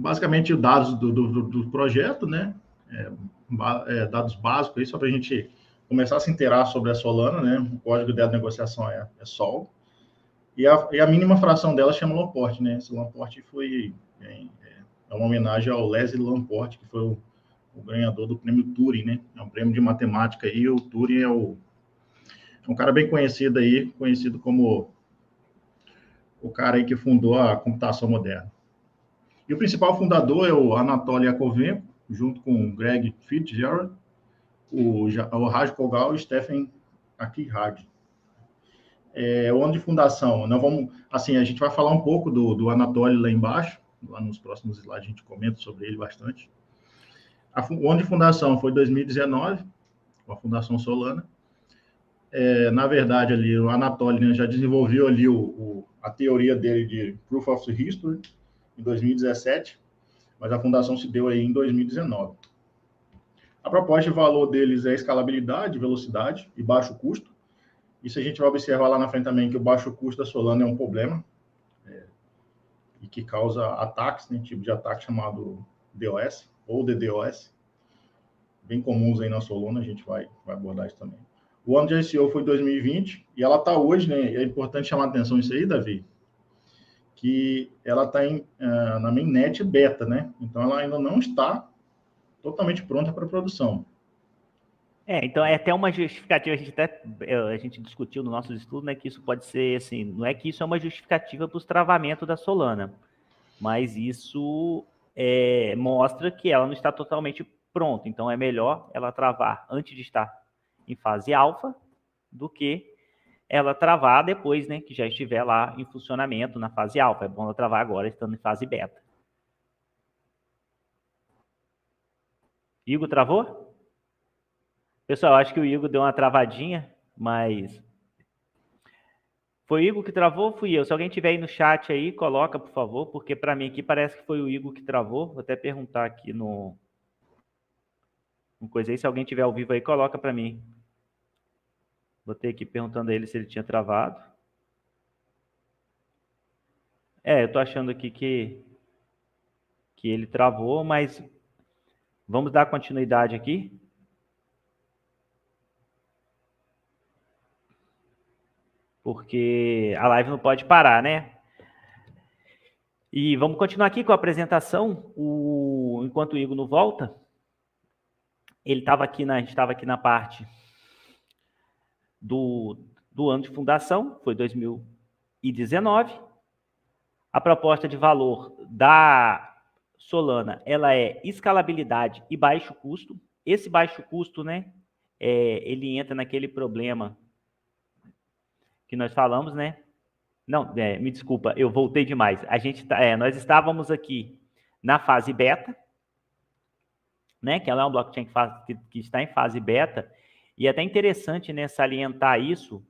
basicamente os dados do projeto, né? Dados básicos aí, só para a gente começar a se inteirar sobre a Solana, né? O código dela de negociação é Sol. E a mínima fração dela chama Laporte, né? Esse Laporte foi uma homenagem ao Leslie Laporte, que foi o ganhador do prêmio Turing, né? É um prêmio de matemática aí, o Turing é um cara bem conhecido aí, conhecido como o cara aí que fundou a computação moderna. E o principal fundador é o Anatoly Yakovenko, junto com o Greg Fitzgerald, o Raj Kogal e o Stephen Akihag. O ano de fundação, nós vamos, assim, a gente vai falar um pouco do Anatoly lá embaixo, lá nos próximos slides a gente comenta sobre ele bastante. O ano de fundação foi 2019, com a Fundação Solana. Na verdade, ali, o Anatoly, né, já desenvolveu ali a teoria dele de Proof of History em 2017, mas a fundação se deu aí em 2019. A proposta de valor deles é escalabilidade, velocidade e baixo custo. Isso a gente vai observar lá na frente também, que o baixo custo da Solana é um problema e que causa ataques, né, tipo de ataque chamado DOS ou DDoS, bem comuns aí na Solana, a gente vai abordar isso também. O ano de ICO foi 2020 e ela está hoje, né, é importante chamar a atenção isso aí, Davi, que ela está na mainnet beta, né, então ela ainda não está totalmente pronta para produção. Então é até uma justificativa, a gente discutiu no nosso estudo, né, que isso pode ser, assim, não é que isso é uma justificativa para os travamentos da Solana, mas isso mostra que ela não está totalmente pronta, então é melhor ela travar antes de estar em fase alfa do que ela travar depois, né, que já estiver lá em funcionamento na fase alfa. É bom ela travar agora, estando em fase beta. Igor, travou? Pessoal, acho que o Igor deu uma travadinha, mas... Foi o Igor que travou ou fui eu? Se alguém tiver aí no chat aí, coloca, por favor, porque para mim aqui parece que foi o Igor que travou. Vou até perguntar aqui no coisa aí. Se alguém tiver ao vivo aí, coloca para mim. Botei aqui perguntando a ele se ele tinha travado. Eu tô achando aqui que ele travou, mas vamos dar continuidade aqui. Porque a live não pode parar, né? E vamos continuar aqui com a apresentação. Enquanto o Igor não volta, a gente estava aqui na parte do ano de fundação, foi 2019. A proposta de valor da Solana, ela é escalabilidade e baixo custo. Esse baixo custo, né, ele entra naquele problema que nós falamos, né? Não, me desculpa, eu voltei demais. Nós estávamos aqui na fase beta, né? Que ela é uma blockchain que está em fase beta, e é até interessante, né, salientar isso,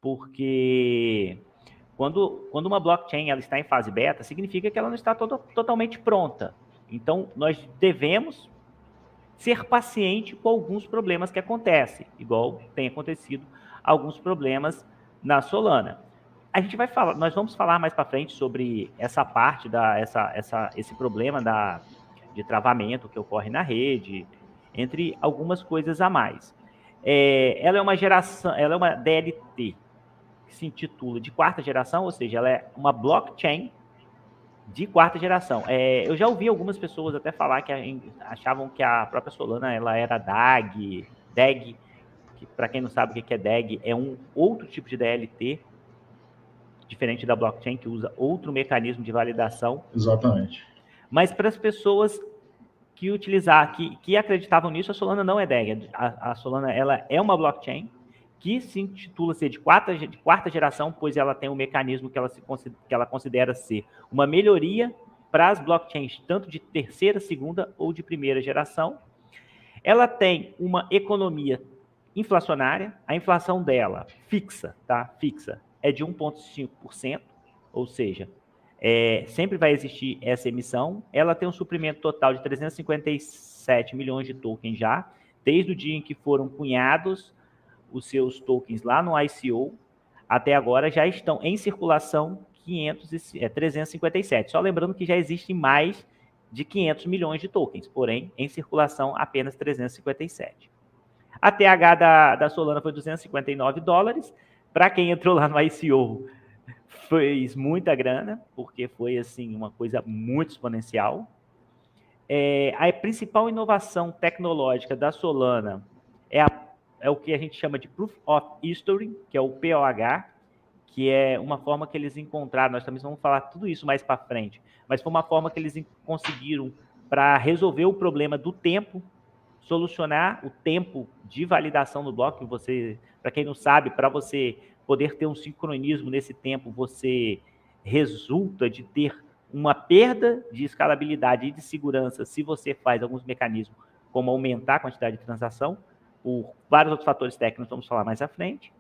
porque quando uma blockchain ela está em fase beta, significa que ela não está totalmente pronta. Então, nós devemos ser paciente com alguns problemas que acontecem, igual tem acontecido alguns problemas na Solana. Nós vamos falar mais para frente sobre essa parte esse problema de travamento que ocorre na rede, entre algumas coisas a mais. Ela é uma DLT que se intitula de quarta geração, ou seja, ela é uma blockchain de quarta geração. Eu já ouvi algumas pessoas até falar que achavam que a própria Solana ela era DAG, que para quem não sabe o que é DAG, é um outro tipo de DLT, diferente da blockchain, que usa outro mecanismo de validação. Exatamente. Mas para as pessoas que acreditavam nisso, a Solana não é DAG. A Solana ela é uma blockchain que se intitula ser de quarta geração, pois ela tem um mecanismo que ela considera ser uma melhoria para as blockchains, tanto de terceira, segunda ou de primeira geração. Ela tem uma economia inflacionária, a inflação dela fixa, é de 1,5%, ou seja, sempre vai existir essa emissão. Ela tem um suprimento total de 357 milhões de tokens já, desde o dia em que foram cunhados os seus tokens lá no ICO, até agora já estão em circulação 357. Só lembrando que já existem mais de 500 milhões de tokens, porém, em circulação apenas 357. A TH da Solana foi $259. Para quem entrou lá no ICO, fez muita grana, porque foi assim uma coisa muito exponencial. A principal inovação tecnológica da Solana é o que a gente chama de Proof of History, que é o POH, que é uma forma que eles encontraram, nós também vamos falar tudo isso mais para frente, mas foi uma forma que eles conseguiram para resolver o problema do tempo, solucionar o tempo de validação do bloco. Para quem não sabe, para você poder ter um sincronismo nesse tempo, você resulta de ter uma perda de escalabilidade e de segurança se você faz alguns mecanismos, como aumentar a quantidade de transação, por vários outros fatores técnicos, vamos falar mais à frente.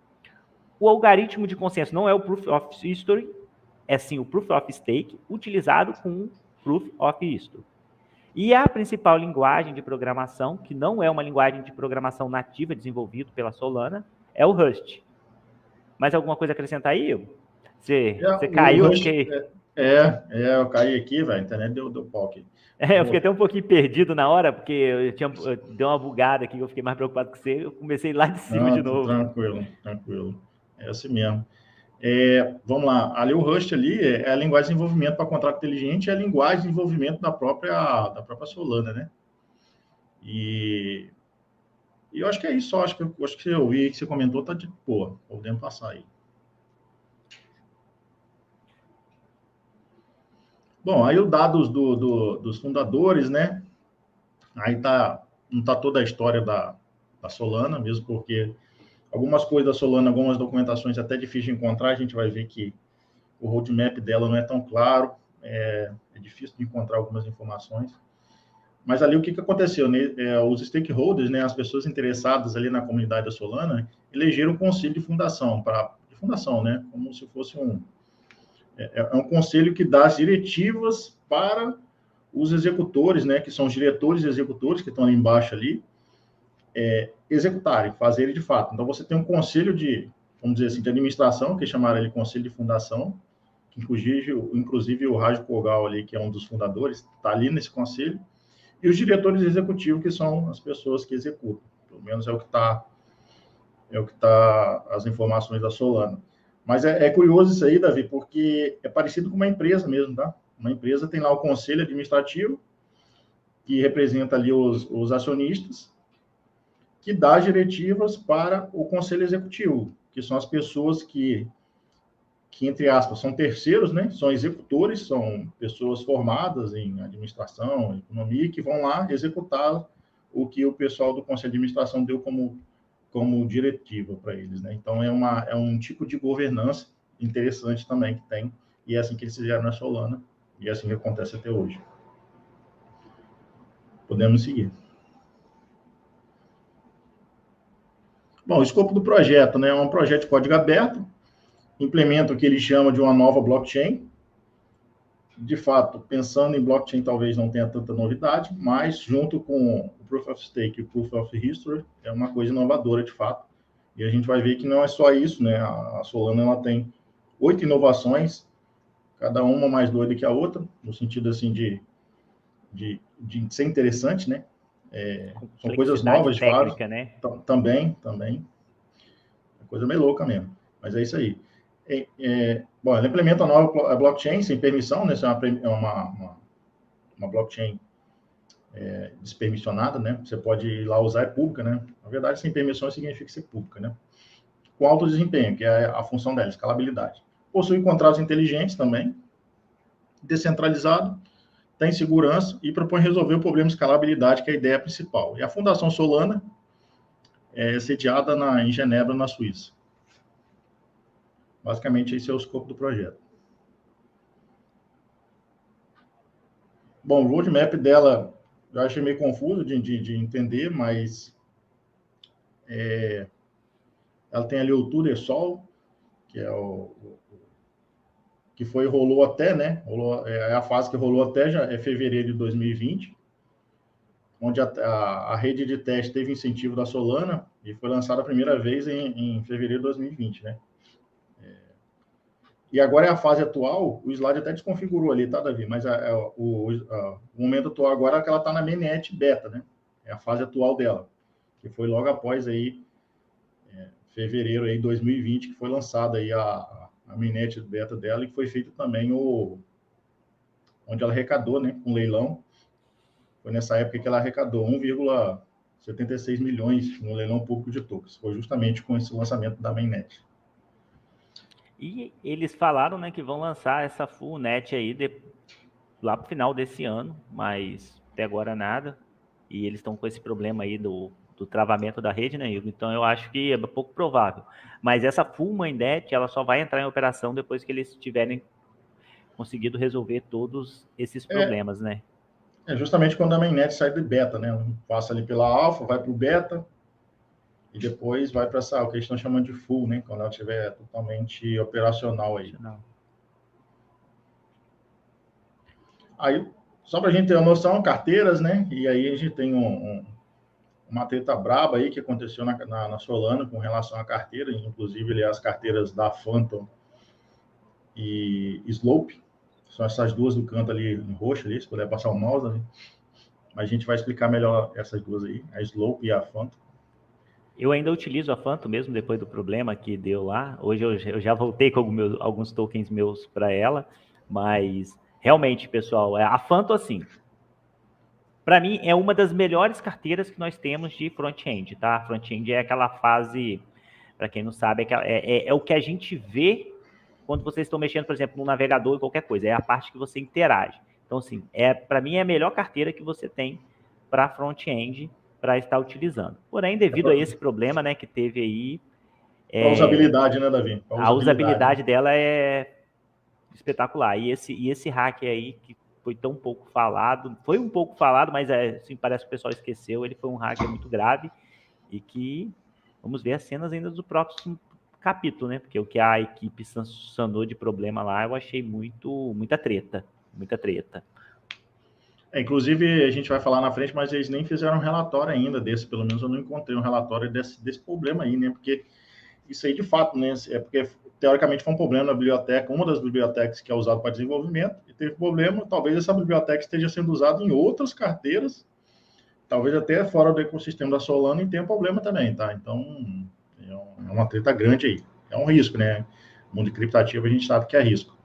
O algoritmo de consenso não é o Proof of History, é sim o Proof of Stake, utilizado com o Proof of History. E a principal linguagem de programação, que não é uma linguagem de programação nativa desenvolvida pela Solana, é o Rust. Mais alguma coisa a acrescentar aí, Igor? Você caiu? Rust, eu caí aqui, velho, a internet deu pau aqui. Eu fiquei até um pouquinho perdido na hora, porque eu deu uma bugada aqui, eu fiquei mais preocupado com você, eu comecei lá de cima de novo. Tranquilo. É assim mesmo. Vamos lá, ali o Rust ali é a linguagem de desenvolvimento para contrato inteligente, é a linguagem de desenvolvimento da própria Solana, né? E eu acho que é isso, acho que eu vi que você comentou, tá de boa, podemos passar aí. Bom, aí os dados dos fundadores, né? Aí não tá toda a história da Solana, mesmo porque algumas coisas da Solana, algumas documentações até difícil de encontrar, a gente vai ver que o roadmap dela não é tão claro, é difícil de encontrar algumas informações. Mas ali o que aconteceu? Né? Os stakeholders, né, as pessoas interessadas ali na comunidade da Solana, elegeram um conselho de fundação, né? Como se fosse um conselho que dá as diretivas para os executores, né, que são os diretores e executores que estão ali embaixo ali, executarem, fazerem de fato. Então, você tem um conselho vamos dizer assim, de administração, que chamaram ele conselho de fundação, que inclusive o Raj Kogal ali, que é um dos fundadores, está ali nesse conselho, e os diretores executivos, que são as pessoas que executam. Pelo menos é o que tá as informações da Solana. Mas é curioso isso aí, Davi, porque é parecido com uma empresa mesmo, tá? Uma empresa tem lá o conselho administrativo, que representa ali os acionistas, que dá diretivas para o conselho executivo, que são as pessoas que entre aspas, são terceiros, né? São executores, são pessoas formadas em administração, economia, que vão lá executar o que o pessoal do conselho de administração deu como diretiva para eles, né? Então, é um tipo de governança interessante também que tem, e é assim que eles fizeram na Solana, e é assim que acontece até hoje. Podemos seguir. Bom, o escopo do projeto, né? É um projeto de código aberto, implementa o que ele chama de uma nova blockchain. De fato, pensando em blockchain, talvez não tenha tanta novidade, mas junto com o Proof of Stake e o Proof of History, é uma coisa inovadora, de fato. E a gente vai ver que não é só isso, né? A Solana, ela tem 8 inovações, cada uma mais doida que a outra, no sentido, assim, de ser interessante, né? São coisas novas, de fato. Técnica, né? Também. É coisa meio louca mesmo. Mas é isso aí. Bom, ela implementa a nova blockchain sem permissão, né? Isso é uma blockchain despermissionada, né? Você pode ir lá usar, é pública, né? Na verdade, sem permissão significa ser pública, né? Com alto desempenho, que é a função dela, escalabilidade. Possui contratos inteligentes também, descentralizado, tem segurança e propõe resolver o problema de escalabilidade, que é a ideia principal. E a Fundação Solana é sediada em Genebra, na Suíça. Basicamente, esse é o escopo do projeto. Bom, o roadmap dela eu achei meio confuso de entender, mas ela tem ali o Turesol, que é que rolou até, né? É a fase que rolou até fevereiro de 2020, onde a rede de teste teve incentivo da Solana e foi lançada a primeira vez em fevereiro de 2020, né? E agora é a fase atual, o slide até desconfigurou ali, tá, Davi? Mas o momento atual agora é que ela está na mainnet beta, né? É a fase atual dela, que foi logo após aí, fevereiro aí 2020, que foi lançada aí a mainnet beta dela, e foi feito também onde ela arrecadou, né, com leilão. Foi nessa época que ela arrecadou 1,76 milhões no leilão público de tokens. Foi justamente com esse lançamento da mainnet. E eles falaram, né, que vão lançar essa full net aí lá pro final desse ano, mas até agora nada. E eles estão com esse problema aí do travamento da rede, né, Igor? Então eu acho que é pouco provável. Mas essa full mainnet, ela só vai entrar em operação depois que eles tiverem conseguido resolver todos esses problemas, né? É justamente quando a mainnet sai de beta, né? Passa ali pela alfa, vai para o beta, e depois vai para o que eles estão chamando de full, né? Quando ela estiver totalmente operacional aí. Aí, só para a gente ter uma noção, carteiras, né? E aí a gente tem uma treta braba aí que aconteceu na Solana com relação à carteira, inclusive ali, as carteiras da Phantom e Slope. São essas duas do canto ali em roxo ali, se puder passar o mouse ali. Mas a gente vai explicar melhor essas duas aí, a Slope e a Phantom. Eu ainda utilizo a Phantom mesmo depois do problema que deu lá. Hoje eu já voltei com alguns tokens meus para ela, mas realmente, pessoal, a Phantom, assim, para mim é uma das melhores carteiras que nós temos de front-end, tá? Front-end é aquela fase, para quem não sabe, é o que a gente vê quando vocês estão mexendo, por exemplo, no navegador ou qualquer coisa. É a parte que você interage. Então, assim, para mim é a melhor carteira que você tem para front-end para estar utilizando. Porém, devido a esse problema, né, que teve aí... A usabilidade, né, Davi? A usabilidade dela é espetacular. E esse hack aí, que foi tão pouco falado, foi um pouco falado, mas assim, parece que o pessoal esqueceu, ele foi um hack muito grave e que vamos ver as cenas ainda do próximo capítulo, né? Porque o que a equipe sanou de problema lá, eu achei muita treta. Inclusive, a gente vai falar na frente, mas eles nem fizeram um relatório ainda desse, pelo menos eu não encontrei um relatório desse problema aí, né? Porque isso aí, de fato, né? É porque, teoricamente, foi um problema na biblioteca, uma das bibliotecas que é usada para desenvolvimento, e teve problema, talvez essa biblioteca esteja sendo usada em outras carteiras, talvez até fora do ecossistema da Solana, e tenha problema também, tá? Então, é uma treta grande aí. É um risco, né? No mundo criptativo, a gente sabe que é risco.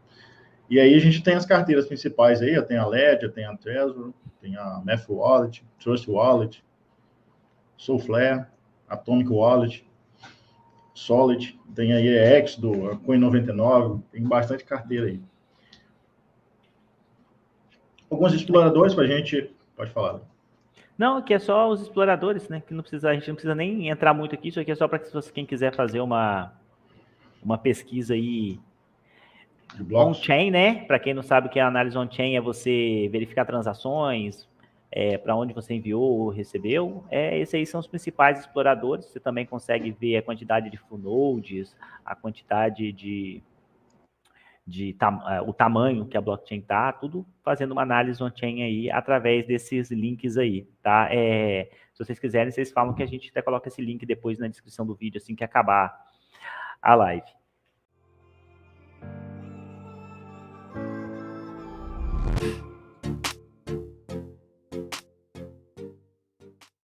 E aí a gente tem as carteiras principais aí, tem a Ledger, tem a Trezor, tem a Math Wallet, Trust Wallet, Soulflare, Atomic Wallet, Solid, tem aí a Exdo, a Coin99, tem bastante carteira aí. Alguns exploradores para a gente... Pode falar. Não, aqui é só os exploradores, né? Que a gente não precisa nem entrar muito aqui, isso aqui é só para quem quiser fazer uma pesquisa aí on-chain, né? Para quem não sabe o que é análise on-chain, é você verificar transações, para onde você enviou ou recebeu. Esses aí são os principais exploradores. Você também consegue ver a quantidade de full nodes, a quantidade o tamanho que a blockchain tá, tudo fazendo uma análise on-chain aí através desses links aí, tá? Se vocês quiserem, vocês falam que a gente até coloca esse link depois na descrição do vídeo, assim que acabar a live.